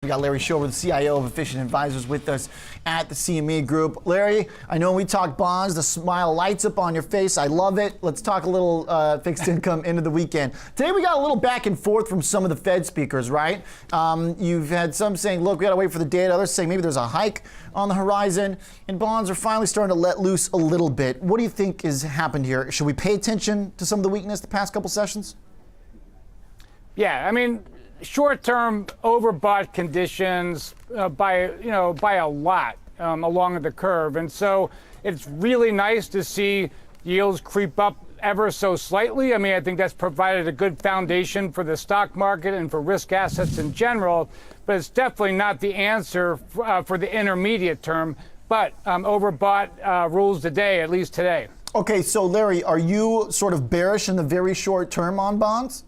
We got Larry Schober, the CIO of Efficient Advisors, with us at the CME Group. Larry, I know when we talk bonds, the smile lights up on your face. I love it. Let's talk a little fixed income into the weekend. Today we got a little back and forth from some of the Fed speakers, right? You've had some saying, look, we got to wait for the data. Others saying maybe there's a hike on the horizon, and bonds are finally starting to let loose a little bit. What do you think has happened here? Should we pay attention to some of the weakness the past couple sessions? Yeah, I mean, short-term overbought conditions by a lot along the curve, and so it's really nice to see yields creep up ever so slightly. I mean, I think that's provided a good foundation for the stock market and for risk assets in general, but it's definitely not the answer for the intermediate term. But overbought rules the day, at least today. Okay, so Larry, are you sort of bearish in the very short term on bonds?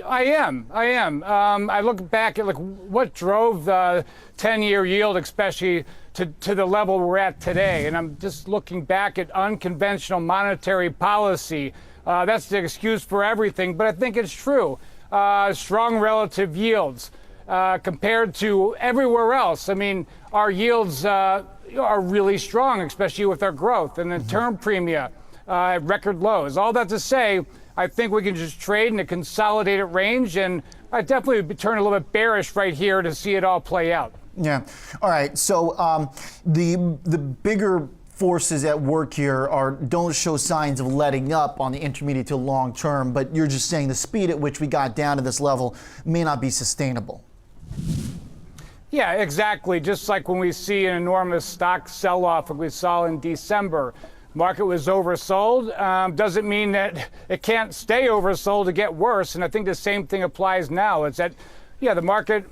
I am. I look back at what drove the 10-year yield, especially to the level we're at today, and I'm just looking back at unconventional monetary policy. That's the excuse for everything, but I think it's true. Strong relative yields compared to everywhere else. I mean, our yields are really strong, especially with our growth, and the term premia at record lows. All that to say, I think we can just trade in a consolidated range, and I definitely would turn a little bit bearish right here to see it all play out. Yeah. All right. So the bigger forces at work here don't show signs of letting up on the intermediate to long term, but you're just saying the speed at which we got down to this level may not be sustainable. Yeah, exactly. Just like when we see an enormous stock sell-off like we saw in December. Market was oversold. Doesn't mean that it can't stay oversold to get worse. And I think the same thing applies now. It's that, yeah, the market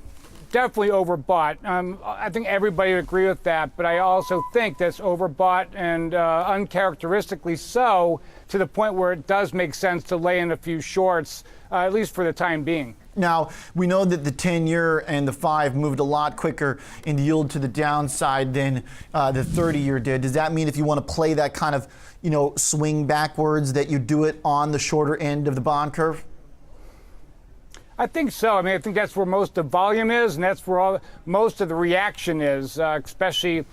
definitely overbought. I think everybody would agree with that. But I also think that's overbought and uncharacteristically so, to the point where it does make sense to lay in a few shorts, at least for the time being. Now, we know that the 10-year and the 5 moved a lot quicker in yield to the downside than the 30-year did. Does that mean if you want to play that kind of, swing backwards, that you do it on the shorter end of the bond curve? I think so. I mean, I think that's where most of the volume is, and that's where most of the reaction is, especially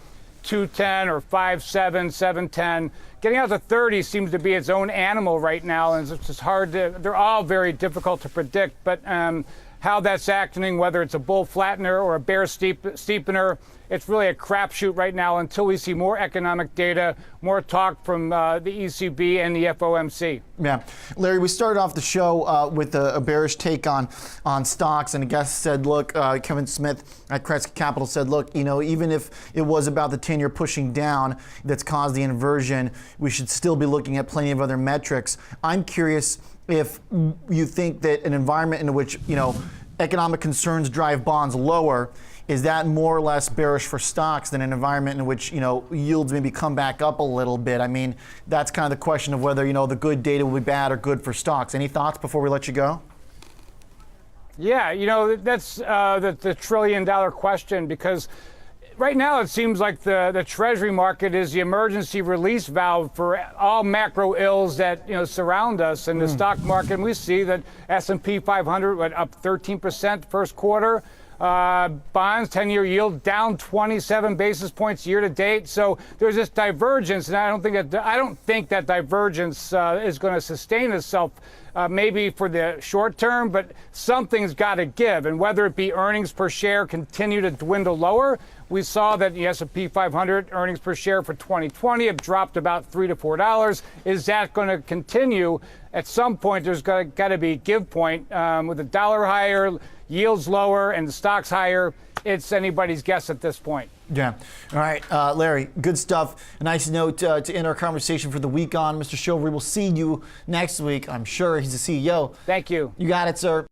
210 or 5.7, 7.10. Getting out to 30 seems to be its own animal right now, and it's just hard to, they're all very difficult to predict, but how that's acting, whether it's a bull flattener or a bear steepener, it's really a crapshoot right now until we see more economic data, more talk from the ECB and the FOMC. Yeah. Larry, we started off the show with a bearish take on stocks, and a guest said, look, Kevin Smith at Kresge Capital said, look, even if it was about the 10-year pushing down that's caused the inversion, we should still be looking at plenty of other metrics. I'm curious if you think that an environment in which, economic concerns drive bonds lower, is that more or less bearish for stocks than an environment in which, yields maybe come back up a little bit? I mean, that's kind of the question of whether, the good data will be bad or good for stocks. Any thoughts before we let you go? Yeah, that's the trillion-dollar question, because right now it seems like the Treasury market is the emergency release valve for all macro ills that surround us. In the stock market, and we see that S&P 500 went up 13% first quarter. Bonds, 10-year yield down 27 basis points year to date. So there's this divergence, and I don't think that divergence is going to sustain itself. Maybe for the short term, but something's got to give. And whether it be earnings per share continue to dwindle lower, we saw that the S&P 500 earnings per share for 2020 have dropped about $3 to $4. Is that going to continue? At some point, there's got to be a give point. With the dollar higher, yields lower, and the stocks higher, it's anybody's guess at this point. Yeah. All right, Larry, good stuff. A nice note to end our conversation for the week on. Mr. Schober, we will see you next week. I'm sure. He's the CEO. Thank you. You got it, sir.